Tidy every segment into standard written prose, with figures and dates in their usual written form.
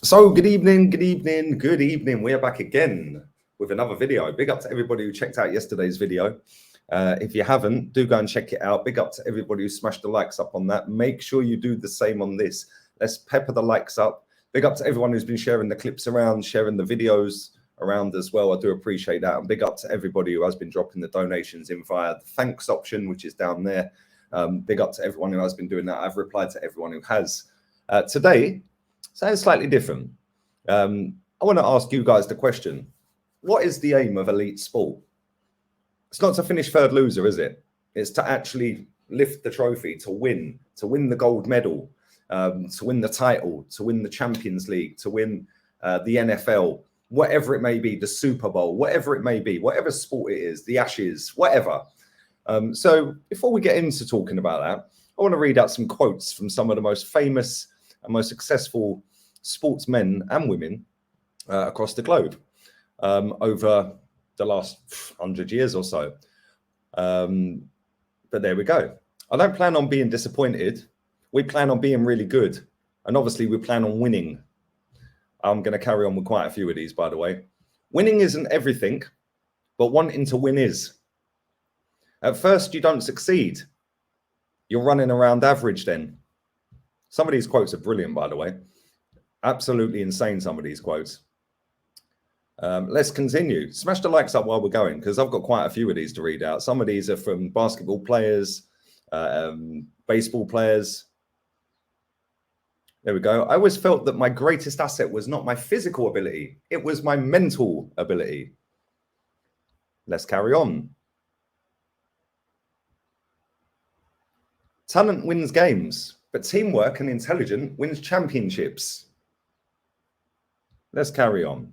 So good evening, good evening, good evening. We are back again with another video. Big up to everybody who checked out yesterday's video. If you haven't, do go and check it out. Big up to everybody who smashed the likes up on that. Make sure you do the same on this. Let's pepper the likes up. Big up to everyone who's been sharing the clips around, sharing the videos around as well. I do appreciate that. And big up to everybody who has been dropping the donations in via the thanks option, which is down there. Big up to everyone who has been doing that. I've replied to everyone who has. Today, something slightly different. I want to ask you guys the question: what is the aim of elite sport? It's not to finish third loser, is it? It's to actually lift the trophy, to win the gold medal, to win the title, to win the Champions League, to win the NFL, whatever it may be, the Super Bowl, whatever it may be, whatever sport it is, the Ashes, whatever. So before we get into talking about that, I want to read out some quotes from some of the most famous and most successful sportsmen and women across the globe over the last 100 years or so. But there we go. I don't plan on being disappointed. We plan on being really good. And obviously we plan on winning. I'm going to carry on with quite a few of these, by the way. Winning isn't everything, but wanting to win is. At first, you don't succeed. You're running around average then. Some of these quotes are brilliant, by the way. Absolutely insane, some of these quotes. Let's continue. Smash the likes up while we're going, because I've got quite a few of these to read out. Some of these are from basketball players, baseball players. There we go. I always felt that my greatest asset was not my physical ability. It was my mental ability. Let's carry on. Talent wins games, but teamwork and intelligence wins championships. Let's carry on.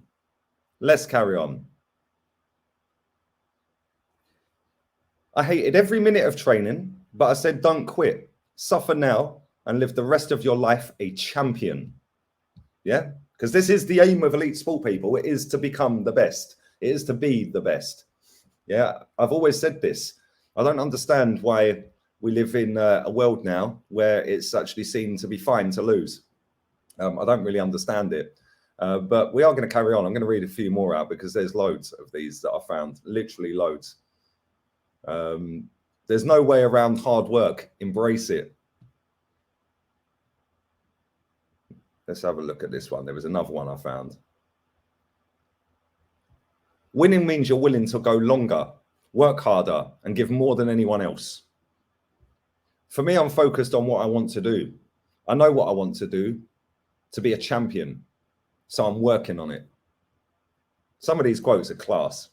Let's carry on. I hated every minute of training, but I said, don't quit. Suffer now and live the rest of your life a champion. Yeah? Because this is the aim of elite sport, people. It is to become the best. It is to be the best. Yeah? I've always said this. I don't understand why we live in a world now where it's actually seen to be fine to lose. I don't really understand it. But we are going to carry on. I'm going to read a few more out because there's loads of these that I found, literally loads. There's no way around hard work. Embrace it. Let's have a look at this one. There was another one I found. Winning means you're willing to go longer, work harder, and give more than anyone else. For me, I'm focused on what I want to do. I know what I want to do, to be a champion. So I'm working on it. Some of these quotes are class.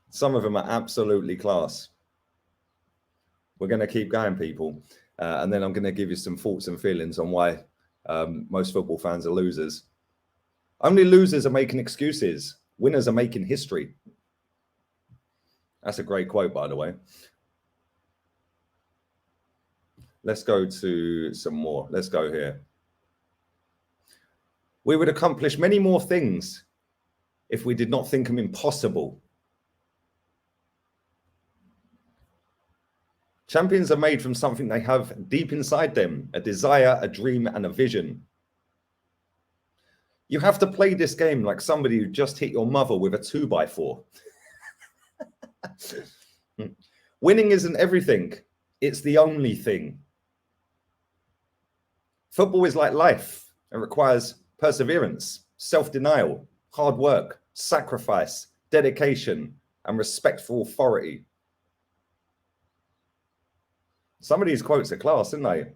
Some of them are absolutely class. We're going to keep going, people. And then I'm going to give you some thoughts and feelings on why most football fans are losers. Only losers are making excuses. Winners are making history. That's a great quote, by the way. Let's go to some more. Let's go here. We would accomplish many more things if we did not think them impossible. Champions are made from something they have deep inside them, a desire, a dream, and a vision. You have to play this game like somebody who just hit your mother with a 2x4. Winning isn't everything. It's the only thing. Football is like life. It requires perseverance, self-denial, hard work, sacrifice, dedication, and respect for authority. Some of these quotes are class, aren't they?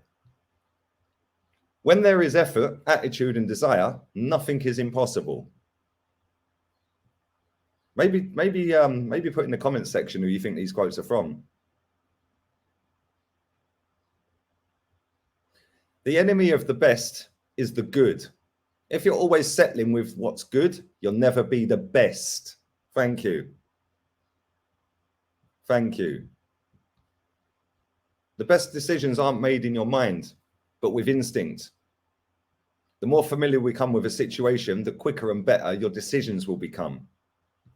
When there is effort, attitude, and desire, nothing is impossible. Maybe put in the comments section who you think these quotes are from. The enemy of the best is the good. If you're always settling with what's good, you'll never be the best. Thank you. Thank you. The best decisions aren't made in your mind, but with instinct. The more familiar we come with a situation, the quicker and better your decisions will become.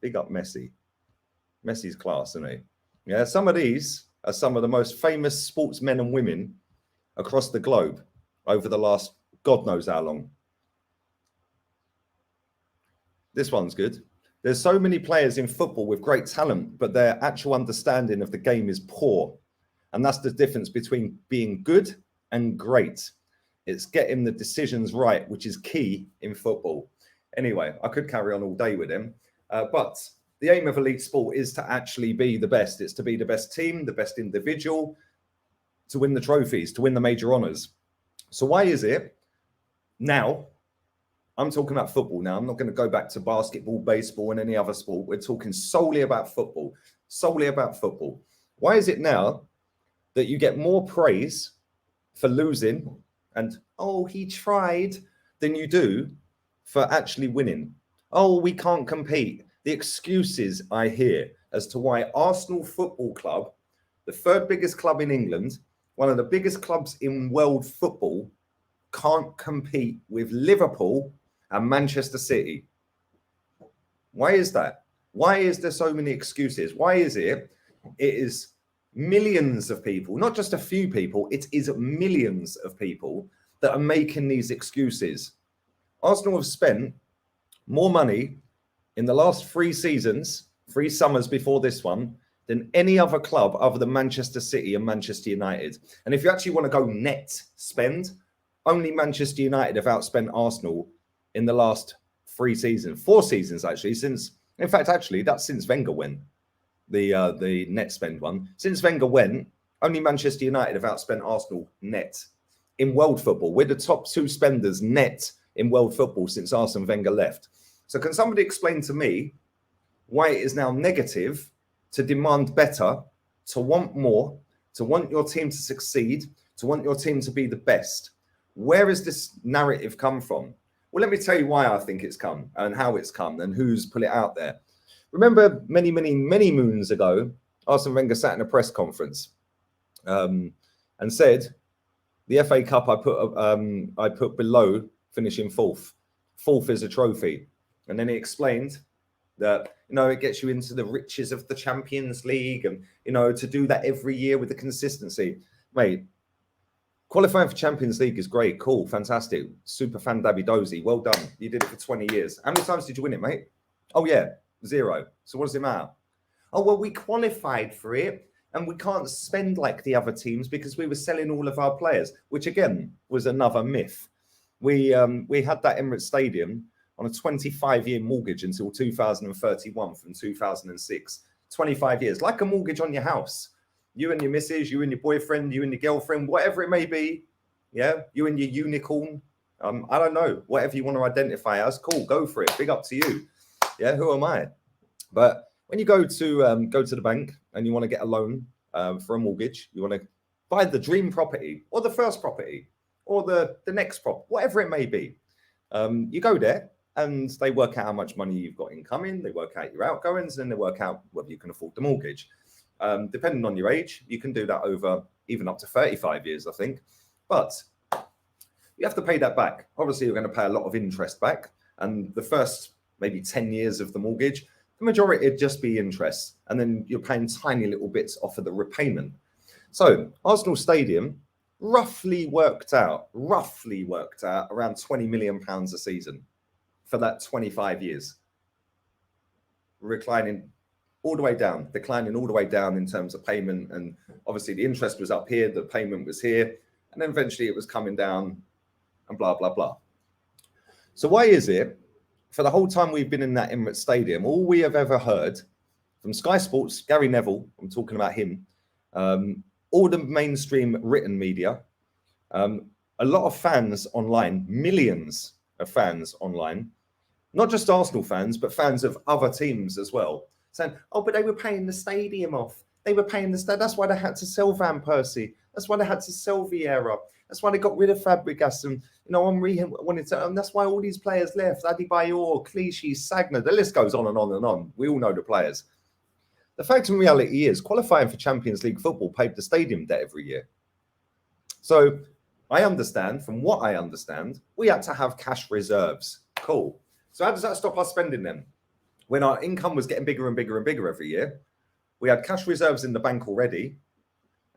Big up Messi. Messi's class, isn't he? Yeah, some of these are some of the most famous sportsmen and women across the globe over the last God knows how long. This one's good. There's so many players in football with great talent, but their actual understanding of the game is poor. And that's the difference between being good and great. It's getting the decisions right, which is key in football. Anyway, I could carry on all day with him. But the aim of elite sport is to actually be the best. It's to be the best team, the best individual, to win the trophies, to win the major honours. So why is it now? I'm talking about football now. I'm not going to go back to basketball, baseball, and any other sport. We're talking solely about football, solely about football. Why is it now that you get more praise for losing and, oh, he tried, than you do for actually winning? Oh, we can't compete. The excuses I hear as to why Arsenal Football Club, the third biggest club in England, one of the biggest clubs in world football, can't compete with Liverpool and Manchester City. Why is that? Why is there so many excuses? Why is it? It is millions of people, not just a few people, it is millions of people that are making these excuses. Arsenal have spent more money in the last 3 seasons, 3 summers before this one, than any other club other than Manchester City and Manchester United. And if you actually want to go net spend, only Manchester United have outspent Arsenal in the last 3 seasons, 4 seasons actually, since, in fact, actually, that's since Wenger went, the net spend one. Since Wenger went, only Manchester United have outspent Arsenal net in world football. We're the top 2 spenders net in world football since Arsene Wenger left. So can somebody explain to me why it is now negative to demand better, to want more, to want your team to succeed, to want your team to be the best? Where has this narrative come from? Well, let me tell you why I think it's come and how it's come and who's put it out there. Remember many moons ago, Arsene Wenger sat in a press conference and said, the FA Cup I put below finishing 4th. 4th is a trophy. And then he explained that, it gets you into the riches of the Champions League and, to do that every year with the consistency. Mate, qualifying for Champions League is great, cool, fantastic, super fan dabby dozy, well done. You did it for 20 years. How many times did you win it, mate? Oh, yeah, 0. So what does it matter? Oh, well, we qualified for it and we can't spend like the other teams because we were selling all of our players, which again was another myth. We had that Emirates Stadium on a 25-year mortgage until 2031 from 2006. 25 years, like a mortgage on your house. You and your missus, you and your boyfriend, you and your girlfriend, whatever it may be. Yeah, you and your unicorn. I don't know, whatever you want to identify as, cool, go for it. Big up to you. Yeah, who am I? But when you go to the bank and you want to get a loan for a mortgage, you want to buy the dream property or the first property or the next prop, whatever it may be. You go there and they work out how much money you've got incoming, they work out your outgoings, and they work out whether you can afford the mortgage. Depending on your age, you can do that over even up to 35 years, I think. But you have to pay that back. Obviously, you're going to pay a lot of interest back. And the first maybe 10 years of the mortgage, the majority would just be interest. And then you're paying tiny little bits off of the repayment. So Arsenal Stadium roughly worked out around £20 million a season for that 25 years. Declining all the way down in terms of payment. And obviously the interest was up here, the payment was here, and then eventually it was coming down and blah, blah, blah. So why is it, for the whole time we've been in that Emirates Stadium, all we have ever heard from Sky Sports, Gary Neville, I'm talking about him, all the mainstream written media, a lot of fans online, millions of fans online, not just Arsenal fans, but fans of other teams as well, saying, oh, but they were paying the stadium off. They were paying the stadium. That's why they had to sell Van Persie. That's why they had to sell Vieira. That's why they got rid of Fabregas. And, Henry wanted to, and that's why all these players left. Adebayor, Clichy, Sagna, the list goes on and on and on. We all know the players. The fact and reality is qualifying for Champions League football paid the stadium debt every year. So I understand, from what I understand, we had to have cash reserves. Cool. So how does that stop us spending them? When our income was getting bigger and bigger and bigger every year, we had cash reserves in the bank already,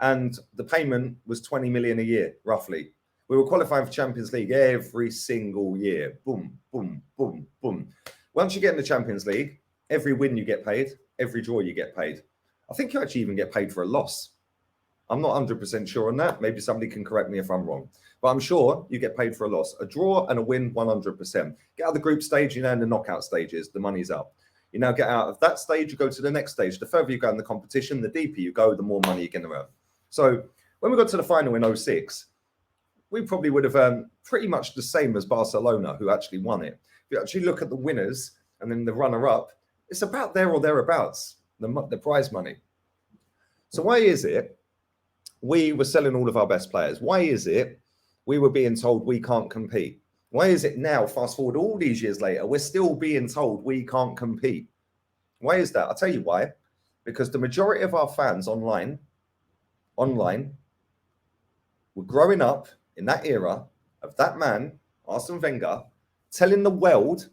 and the payment was 20 million a year, roughly, We were qualifying for Champions League every single year. Boom, boom, boom, boom. Once you get in the Champions League, every win you get paid, every draw you get paid. I think you actually even get paid for a loss. I'm not 100% sure on that. Maybe somebody can correct me if I'm wrong. But I'm sure you get paid for a loss. A draw and a win, 100%. Get out of the group stage, in the knockout stages, the money's up. You now get out of that stage, you go to the next stage. The further you go in the competition, the deeper you go, the more money you're going to earn. So when we got to the final in 06, we probably would have earned pretty much the same as Barcelona, who actually won it. If you actually look at the winners and then the runner-up, it's about there or thereabouts, the prize money. So why is it we were selling all of our best players? Why is it we were being told we can't compete? Why is it now, fast forward all these years later, we're still being told we can't compete? Why is that? I'll tell you why. Because the majority of our fans online, were growing up in that era of that man, Arsene Wenger, telling the world,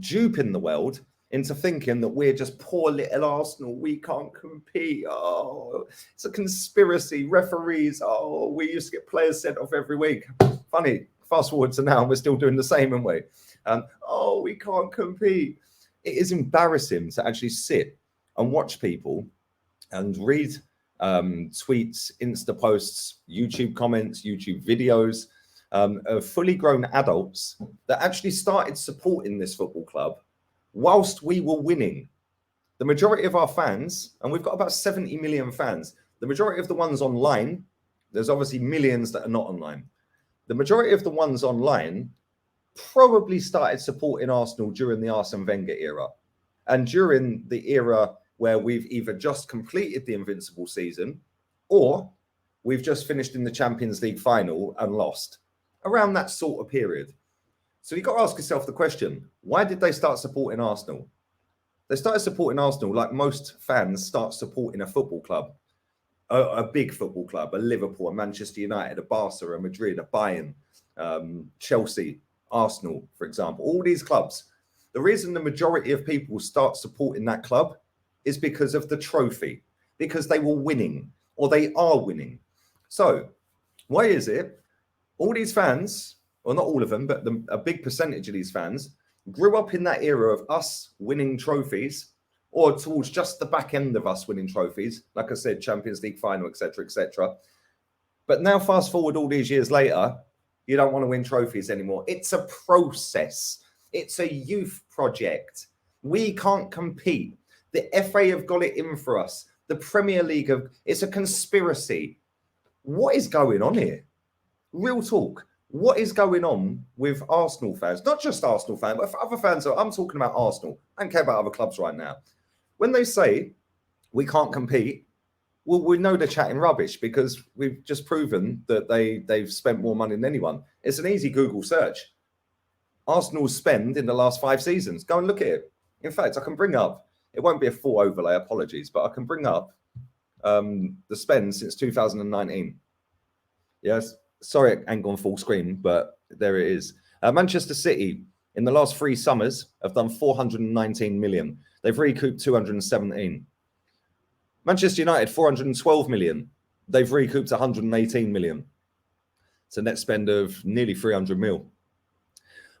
duping the world into thinking that we're just poor little Arsenal. We can't compete. Oh, it's a conspiracy. Referees. Oh, we used to get players sent off every week. Funny. Fast forward to now, and we're still doing the same, aren't we? Oh, we can't compete. It is embarrassing to actually sit and watch people and read tweets, Insta posts, YouTube comments, YouTube videos of fully grown adults that actually started supporting this football club whilst we were winning. The majority of our fans, and we've got about 70 million fans, the majority of the ones online, there's obviously millions that are not online. The majority of the ones online probably started supporting Arsenal during the Arsene Wenger era. And during the era where we've either just completed the invincible season or we've just finished in the Champions League final and lost. Around that sort of period. So you've got to ask yourself the question, why did they start supporting Arsenal? They started supporting Arsenal like most fans start supporting a football club. A big football club, a Liverpool, a Manchester United, a Barca, a Madrid, a Bayern, Chelsea, Arsenal, for example. All these clubs. The reason the majority of people start supporting that club is because of the trophy, because they were winning or they are winning. So why is it all these fans, or not all of them, but a big percentage of these fans grew up in that era of us winning trophies, or towards just the back end of us winning trophies, like I said, Champions League final, etc., etc. But now, fast forward all these years later, you don't want to win trophies anymore. It's a process. It's a youth project. We can't compete. The FA have got it in for us. The Premier League, it's a conspiracy. What is going on here? Real talk. What is going on with Arsenal fans? Not just Arsenal fans, but for other fans. I'm talking about Arsenal. I don't care about other clubs right now. When they say we can't compete, well, we know they're chatting rubbish because we've just proven that they've spent more money than anyone. It's an easy Google search. Arsenal's spend in the last 5 seasons. Go and look at it. In fact, I can bring up, it won't be a full overlay, apologies, but I can bring up the spend since 2019. Yes, sorry, it ain't gone full screen, but there it is. Manchester City, in the last 3 summers, have done 419 million. They've recouped 217. Manchester United, 412 million. They've recouped 118 million. It's a net spend of nearly 300 mil.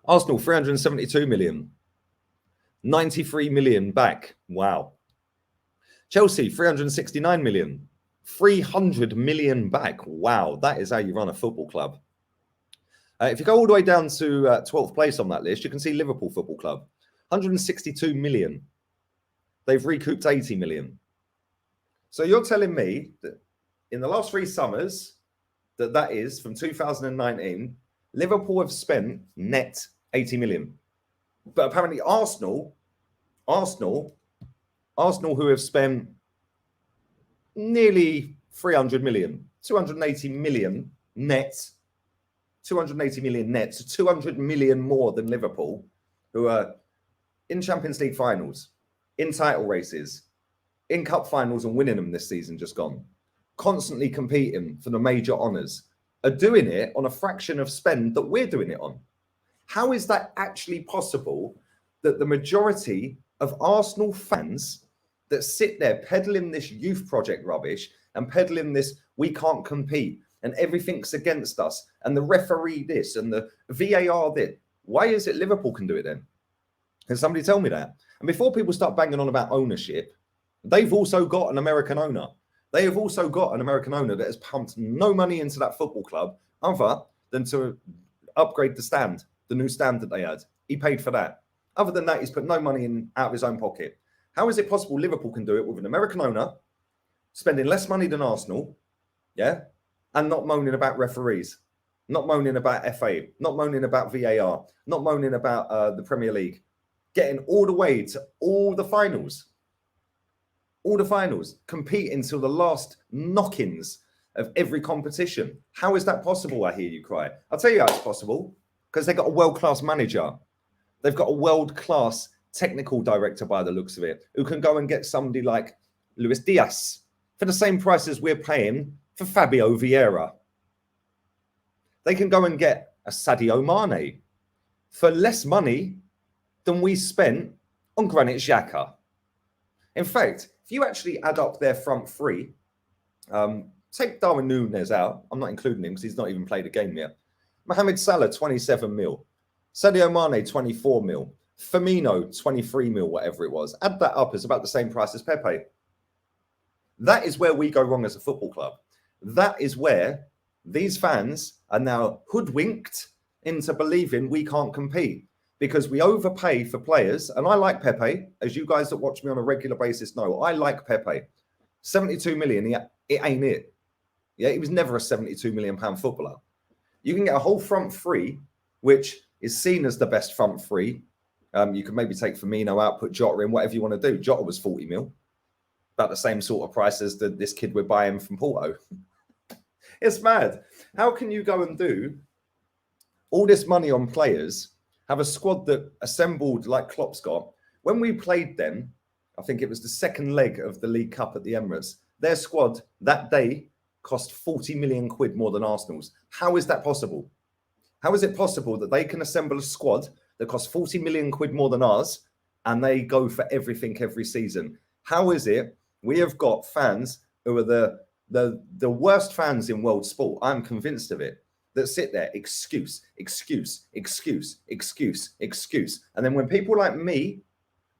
Arsenal, 372 million. 93 million back. Wow. Chelsea, 369 million. 300 million back. Wow, that is how you run a football club. If you go all the way down to 12th place on that list, you can see Liverpool Football Club. 162 million. They've recouped 80 million. So you're telling me that in the last 3 summers, that is from 2019, Liverpool have spent net 80 million. But apparently Arsenal who have spent nearly 300 million, 280 million net, 280 million net, so 200 million more than Liverpool, who are in Champions League finals, in title races, in cup finals and winning them this season just gone, constantly competing for the major honours, are doing it on a fraction of spend that we're doing it on. How is that actually possible that the majority of Arsenal fans that sit there peddling this youth project rubbish and peddling this we can't compete, and everything's against us, and the referee this and the VAR this. Why is it Liverpool can do it then? Can somebody tell me that? And before people start banging on about ownership, they've also got an American owner. They have also got an American owner that has pumped no money into that football club other than to upgrade the stand, the new stand that they had. He paid for that. Other than that, he's put no money in out of his own pocket. How is it possible Liverpool can do it with an American owner, spending less money than Arsenal, yeah, and not moaning about referees, not moaning about FA, not moaning about VAR, not moaning about the Premier League, getting all the way to all the finals, competing till the last knock-ins of every competition? How is that possible? I hear you cry. I'll tell you how it's possible, because they've got a world-class manager. They've got a world-class technical director by the looks of it, who can go and get somebody like Luis Diaz for the same price as we're paying for Fabio Vieira. They can go and get a Sadio Mane for less money than we spent on Granit Xhaka. In fact, if you actually add up their front three, take Darwin Núñez out. I'm not including him because he's not even played a game yet. Mohamed Salah, 27 mil. Sadio Mane, 24 mil. Firmino, 23 mil, whatever it was. Add that up, it's about the same price as Pepe. That is where we go wrong as a football club. That is where these fans are now hoodwinked into believing we can't compete, because we overpay for players. And I like Pepe, as you guys that watch me on a regular basis know, I like Pepe. 72 million, it ain't it. Yeah, he was never a 72 million pound footballer. You can get a whole front three, which is seen as the best front three. You can maybe take Firmino out, put Jota in, whatever you want to do. Jota was 40 mil. About the same sort of price as this kid we're buying from Porto. It's mad. How can you go and do all this money on players, have a squad that assembled like Klopp's got? When we played them, I think it was the second leg of the League Cup at the Emirates, their squad that day cost 40 million quid more than Arsenal's. How is that possible? How is it possible that they can assemble a squad that costs 40 million quid more than ours and they go for everything every season? How is it we have got fans who are the worst fans in world sport? I'm convinced of it. That sit there, excuse. And then when people like me,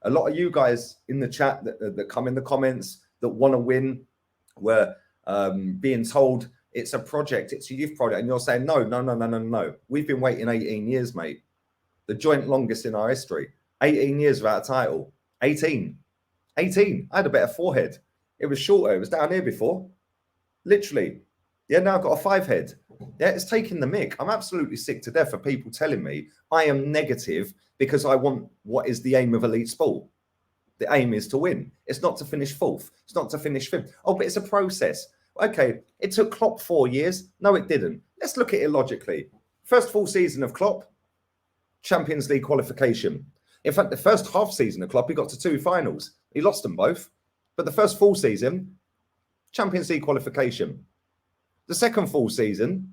a lot of you guys in the chat that come in the comments that want to win, were being told it's a project, it's a youth project, and you're saying, no. We've been waiting 18 years, mate. The joint longest in our history. 18 years without a title. 18. I had a better forehead. It was shorter. It was down here before. Literally. Yeah, now I've got a 5 head. Yeah, it's taking the mick. I'm absolutely sick to death of people telling me I am negative because I want what is the aim of elite sport. The aim is to win. It's not to finish fourth. It's not to finish fifth. Oh, but it's a process. Okay, it took Klopp 4 years. No, it didn't. Let's look at it logically. First full season of Klopp, Champions League qualification. In fact, the first half season of Klopp, he got to 2 finals. He lost them both. But the first full season, Champions League qualification. The second full season,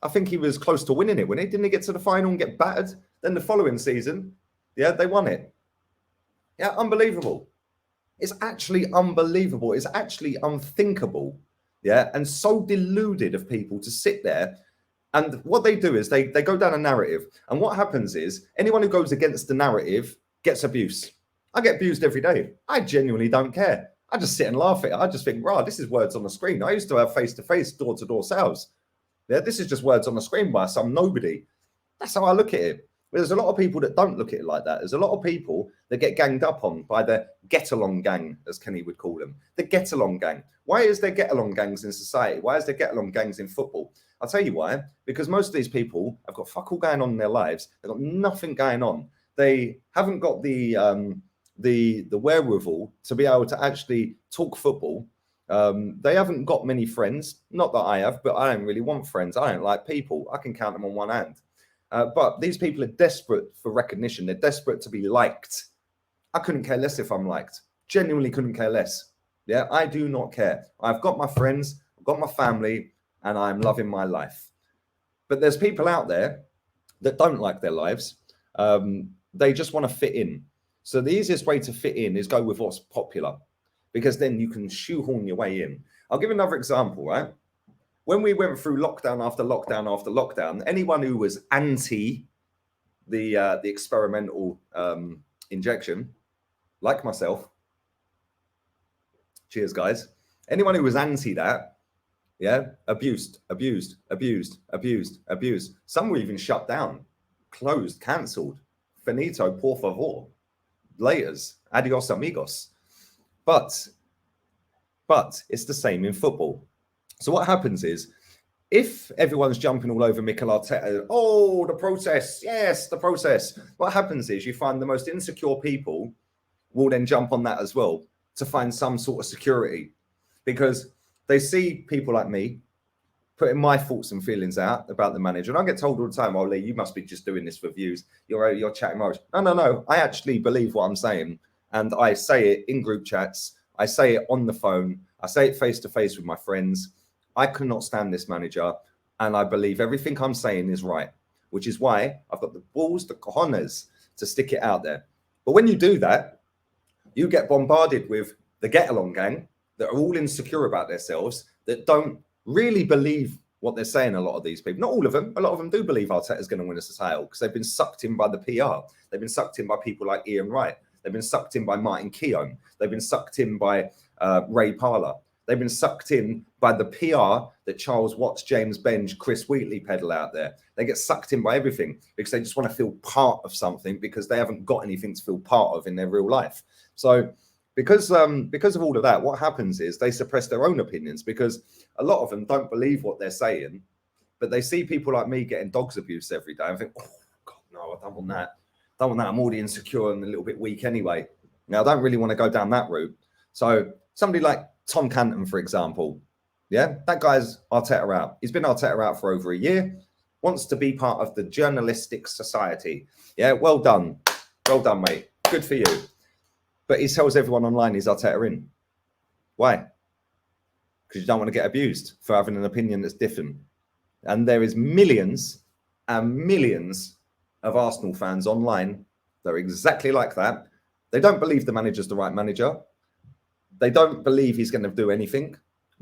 I think he was close to winning it, didn't he get to the final and get battered? Then the following season, yeah, they won it. Yeah, unbelievable. It's actually unbelievable. It's actually unthinkable. Yeah, and so deluded of people to sit there. And what they do is they go down a narrative. And what happens is anyone who goes against the narrative gets abuse. I get abused every day. I genuinely don't care. I just sit and laugh at it. I just think, wow, this is words on the screen. I used to have face-to-face, door-to-door sales. Yeah, this is just words on the screen by some nobody. That's how I look at it. But there's a lot of people that don't look at it like that. There's a lot of people that get ganged up on by the get-along gang, as Kenny would call them. The get-along gang. Why is there get-along gangs in society? Why is there get-along gangs in football? I'll tell you why. Because most of these people have got fuck all going on in their lives. They've got nothing going on. They haven't got the wherewithal to be able to actually talk football. They haven't got many friends. Not that I have, but I don't really want friends. I don't like people. I can count them on one hand. But these people are desperate for recognition. They're desperate to be liked. I couldn't care less if I'm liked. Genuinely couldn't care less. Yeah, I do not care. I've got my friends, I've got my family, and I'm loving my life. But there's people out there that don't like their lives. They just want to fit in. So the easiest way to fit in is go with what's popular, because then you can shoehorn your way in. I'll give another example, right? when we went through lockdown after lockdown after lockdown, anyone who was anti the experimental injection, like myself, cheers, guys. Anyone who was anti that, yeah, abused. Some were even shut down, closed, cancelled. Finito, por favor. Laters, adios amigos. But it's the same in football. So what happens is, if everyone's jumping all over Mikel Arteta, oh, the process, yes, the process. What happens is you find the most insecure people will then jump on that as well to find some sort of security, because they see people like me putting my thoughts and feelings out about the manager. And I get told all the time, oh, Lee, you must be just doing this for views. You're chatting rubbish. No. I actually believe what I'm saying. And I say it in group chats. I say it on the phone. I say it face to face with my friends. I cannot stand this manager. And I believe everything I'm saying is right, which is why I've got the balls, the cojones to stick it out there. But when you do that, you get bombarded with the get-along gang that are all insecure about themselves, that don't really believe what they're saying. A lot of these people, not all of them, a lot of them do believe Arteta's going to win us a title because they've been sucked in by the PR. They've been sucked in by people like Ian Wright. They've been sucked in by Martin Keown. They've been sucked in by Ray Parlour. They've been sucked in by the PR that Charles Watts, James Benge, Chris Wheatley peddle out there. They get sucked in by everything because they just want to feel part of something, because they haven't got anything to feel part of in their real life. So because of all of that, what happens is they suppress their own opinions, because a lot of them don't believe what they're saying, but they see people like me getting dogs abuse every day and think, oh, God, no, I don't want that. I'm already insecure and a little bit weak anyway. Now, I don't really want to go down that route. So somebody like Tom Canton, for example, yeah, that guy's Arteta out. He's been Arteta out for over a year, wants to be part of the journalistic society. Yeah, well done, mate. Good for you. But he tells everyone online he's Arteta in. Why? Because you don't want to get abused for having an opinion that's different. And there is millions and millions of Arsenal fans online that are exactly like that. They don't believe the manager's the right manager. They don't believe he's going to do anything.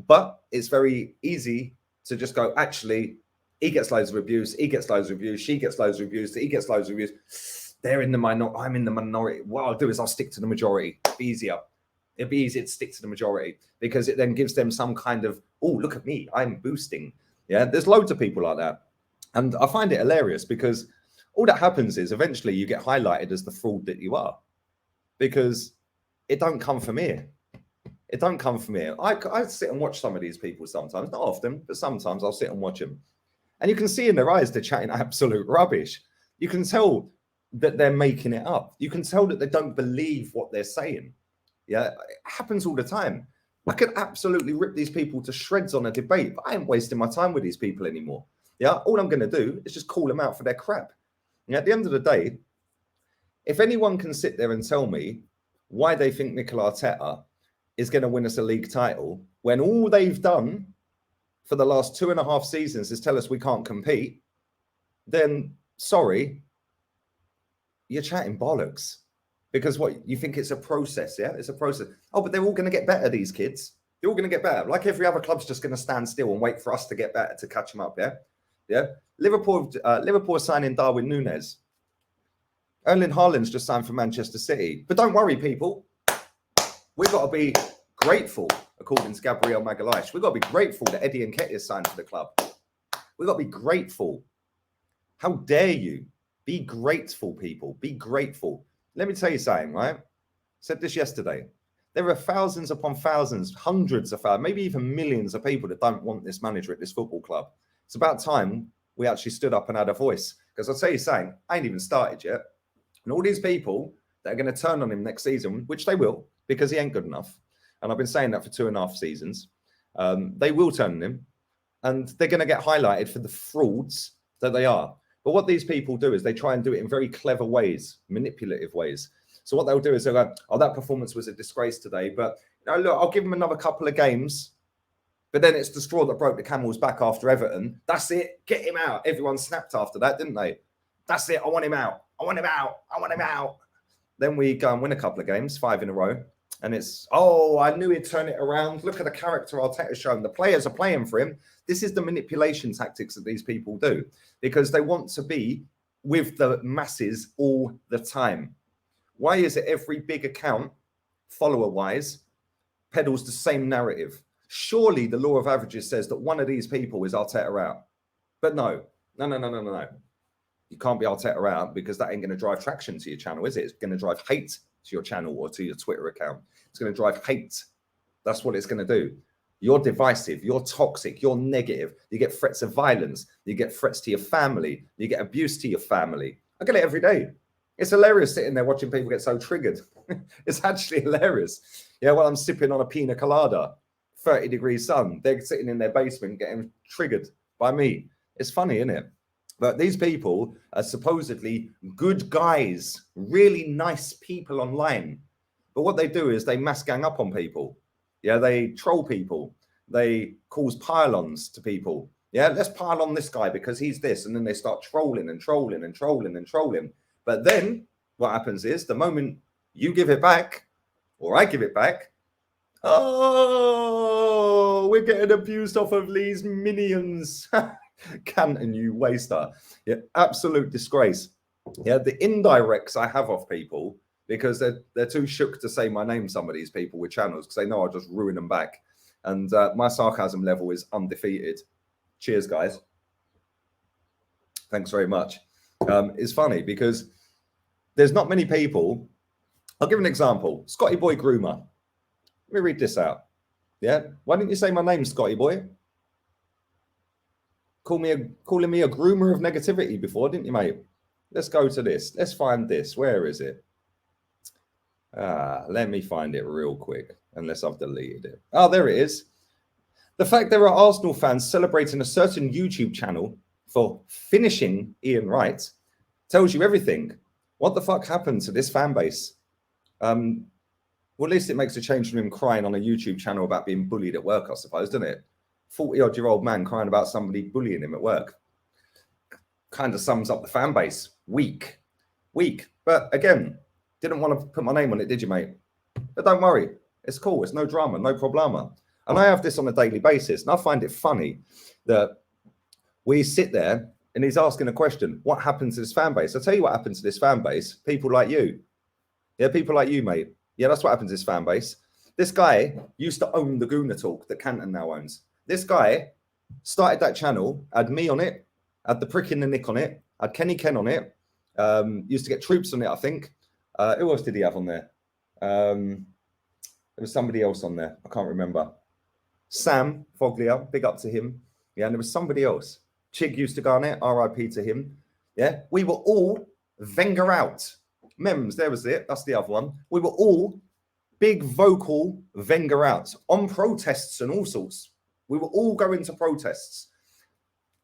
But it's very easy to just go, actually, he gets loads of abuse, he gets loads of abuse, she gets loads of abuse, he gets loads of abuse. They're in the minority, I'm in the minority. What I'll do is I'll stick to the majority. It'll be easier. It'll be easier to stick to the majority, because it then gives them some kind of, oh, look at me, I'm boosting. Yeah, there's loads of people like that. And I find it hilarious, because all that happens is eventually you get highlighted as the fraud that you are, because it don't come from here. It don't come from here. I sit and watch some of these people sometimes, not often, but sometimes I'll sit and watch them. And you can see in their eyes they're chatting absolute rubbish. You can tell that they're making it up. You can tell that they don't believe what they're saying. Yeah, it happens all the time. I could absolutely rip these people to shreds on a debate, but I ain't wasting my time with these people anymore. Yeah, all I'm going to do is just call them out for their crap. And at the end of the day, if anyone can sit there and tell me why they think Mikel Arteta is going to win us a league title, when all they've done for the last 2.5 seasons is tell us we can't compete, then sorry, you're chatting bollocks. Because what, you think it's a process, yeah? It's a process. Oh, but they're all going to get better, these kids. They're all going to get better. Like every other club's just going to stand still and wait for us to get better to catch them up, yeah? Yeah. Liverpool signing Darwin Núñez. Erling Haaland's just signed for Manchester City. But don't worry, people. We've got to be grateful, according to Gabriel Magalhaes. We've got to be grateful that Eddie Nketiah signed for the club. We've got to be grateful. How dare you? Be grateful, people. Be grateful. Let me tell you something, right? I said this yesterday. There are thousands upon thousands, hundreds of thousands, maybe even millions of people that don't want this manager at this football club. It's about time we actually stood up and had a voice. Because I'll tell you something, I ain't even started yet. And all these people that are going to turn on him next season, which they will, because he ain't good enough. And I've been saying that for 2.5 seasons. They will turn on him. And they're going to get highlighted for the frauds that they are. But what these people do is they try and do it in very clever ways, manipulative ways. So what they'll do is they'll go, oh, that performance was a disgrace today. But you know, look, I'll give them another couple of games. But then it's the straw that broke the camel's back after Everton. That's it. Get him out. Everyone snapped after that, didn't they? That's it. I want him out. I want him out. I want him out. Then we go and win a couple of games, 5 in a row. And it's, oh, I knew he'd turn it around. Look at the character Arteta's shown. The players are playing for him. This is the manipulation tactics that these people do because they want to be with the masses all the time. Why is it every big account, follower-wise, peddles the same narrative? Surely the law of averages says that one of these people is Arteta out. But no. You can't be Arteta out because that ain't going to drive traction to your channel, is it? It's going to drive hate to your channel or to your Twitter account. It's going to drive hate. That's what it's going to do. You're divisive. You're toxic. You're negative. You get threats of violence. You get threats to your family. You get abuse to your family. I get it every day. It's hilarious sitting there watching people get so triggered. It's actually hilarious. Yeah, while I'm sipping on a pina colada, 30 degrees sun, they're sitting in their basement getting triggered by me. It's funny, isn't it? But these people are supposedly good guys, really nice people online. But what they do is they mass gang up on people. Yeah, they troll people. They cause pile-ons to people. Yeah, let's pile on this guy because he's this. And then they start trolling and trolling and trolling and trolling. But then what happens is the moment you give it back or I give it back, oh, we're getting abused off of these minions. Canton, you waster. Yeah, absolute disgrace. Yeah, the indirects I have off people because they're too shook to say my name, some of these people with channels, because they know I'll just ruin them back. And my sarcasm level is undefeated. Cheers, guys. Thanks very much. It's funny because there's not many people. I'll give an example. Scotty Boy Groomer. Let me read this out. Yeah. Why didn't you say my name, Scotty Boy? Calling me a groomer of negativity before, didn't you, mate? Let's go to this. Let's find this. Where is it? Let me find it real quick, unless I've deleted it. Oh, there it is. The fact there are Arsenal fans celebrating a certain YouTube channel for finishing Ian Wright tells you everything. What the fuck happened to this fan base? Well, at least it makes a change from him crying on a YouTube channel about being bullied at work, I suppose, doesn't it? 40-odd-year-old man crying about somebody bullying him at work. Kind of sums up the fan base. Weak. But again, didn't want to put my name on it, did you, mate? But don't worry. It's cool. It's no drama, no problema. And I have this on a daily basis. And I find it funny that we sit there and he's asking a question. What happened to this fan base? I'll tell you what happened to this fan base. People like you. Yeah, people like you, mate. Yeah, that's what happened to this fan base. This guy used to own the Gooner Talk that Canton now owns. This guy started that channel, had me on it, had the prick in the nick on it, had Kenny Ken on it, used to get Troops on it, I think. Who else did he have on there? There was somebody else on there. I can't remember. Sam Foglia, big up to him. Yeah, and there was somebody else. Chig used to go on it, RIP to him. Yeah, we were all Wenger out. Mems, there was it. That's the other one. We were all big vocal Wenger out on protests and all sorts. We were all going to protests.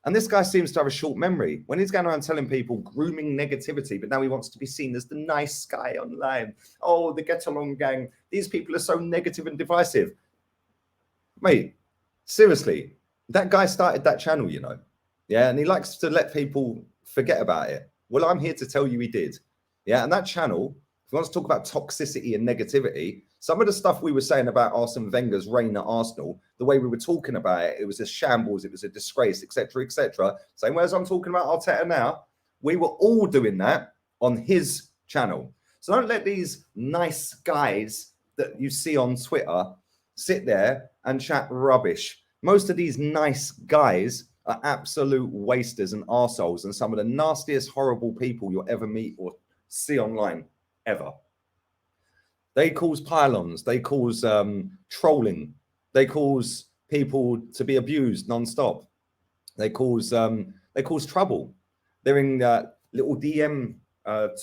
And this guy seems to have a short memory. When he's going around telling people grooming negativity, but now he wants to be seen as the nice guy online. Oh, the get along gang. These people are so negative and divisive. Mate, seriously, that guy started that channel, you know. Yeah, and he likes to let people forget about it. Well, I'm here to tell you he did. Yeah, and that channel, if you want to talk about toxicity and negativity, some of the stuff we were saying about Arsene Wenger's reign at Arsenal, the way we were talking about it, it was a shambles, it was a disgrace, etc., etc. Same way as I'm talking about Arteta now, we were all doing that on his channel. So don't let these nice guys that you see on Twitter sit there and chat rubbish. Most of these nice guys are absolute wasters and arseholes and some of the nastiest, horrible people you'll ever meet or see online, ever. They cause pile-ons. They cause trolling. They cause people to be abused non-stop. They cause trouble. They're in little DM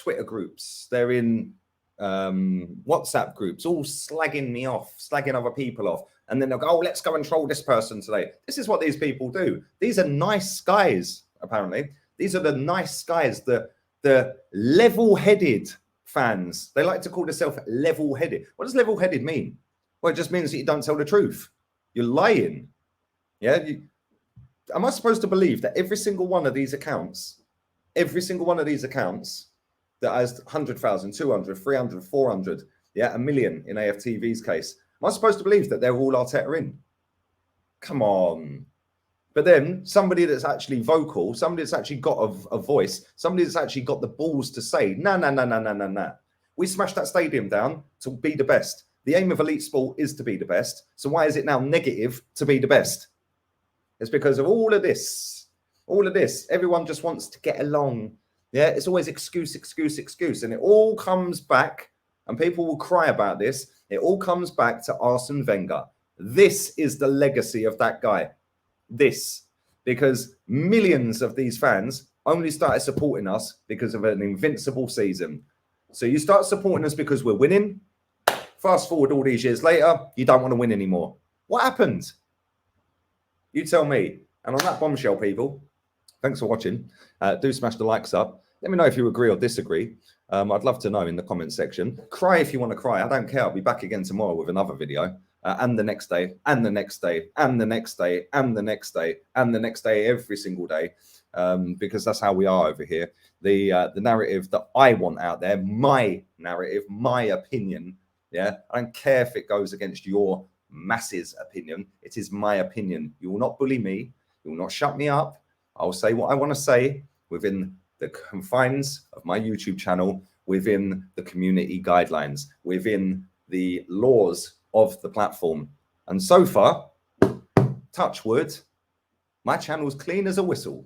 Twitter groups. They're in WhatsApp groups, all slagging me off, slagging other people off. And then they'll go, oh, let's go and troll this person today. This is what these people do. These are nice guys, apparently. These are the nice guys, the level-headed fans. They like to call themselves level-headed. What does level-headed mean? Well, it just means that you don't tell the truth. You're lying. Yeah. Am I supposed to believe that every single one of these accounts that has 100,000, 200, 300, 400, Yeah, 1 million in AFTV's case. Am I supposed to believe that they're all Arteta in? Come on. But then somebody that's actually vocal, somebody that's actually got a voice, somebody that's actually got the balls to say, no. We smashed that stadium down to be the best. The aim of elite sport is to be the best. So why is it now negative to be the best? It's because of all of this. All of this. Everyone just wants to get along. Yeah, it's always excuse. And it all comes back, and people will cry about this. It all comes back to Arsene Wenger. This is the legacy of that guy. Because millions of these fans only started supporting us because of an invincible season. So you start supporting us because we're winning. Fast forward all these years later, you don't want to win anymore. What happened? You tell me. And on that bombshell, people, thanks for watching. Do smash the likes up. Let me know if you agree or disagree. I'd love to know in the comment section. Cry if you want to cry. I don't care. I'll be back again tomorrow with another video. And the next day, and the next day, and the next day, and the next day, and the next day, every single day, because that's how we are over here. The narrative that I want out there, my narrative, my opinion. Yeah, I don't care if it goes against your masses' opinion. It is my opinion. You will not bully me. You will not shut me up. I'll say what I want to say within the confines of my YouTube channel, within the community guidelines, within the laws of the platform. And so far, touch wood, my channel's clean as a whistle.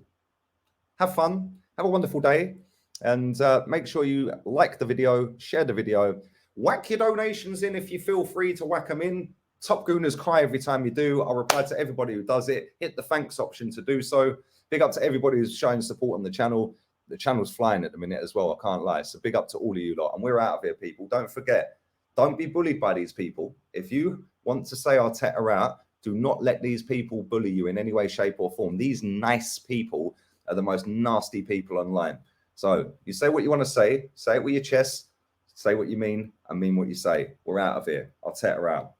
Have fun, have a wonderful day, and make sure you like the video, share the video, whack your donations in if you feel free to whack them in. Top Gooners cry every time you do. I'll reply to everybody who does it. Hit the thanks option to do so. Big up to everybody who's showing support on the channel. The channel's flying at the minute as well, I can't lie. So big up to all of you lot. And we're out of here, people. Don't forget, don't be bullied by these people. If you want to say Arteta out, do not let these people bully you in any way, shape or form. These nice people are the most nasty people online. So you say what you want to say it with your chest, say what you mean, and mean what you say. We're out of here. Arteta out.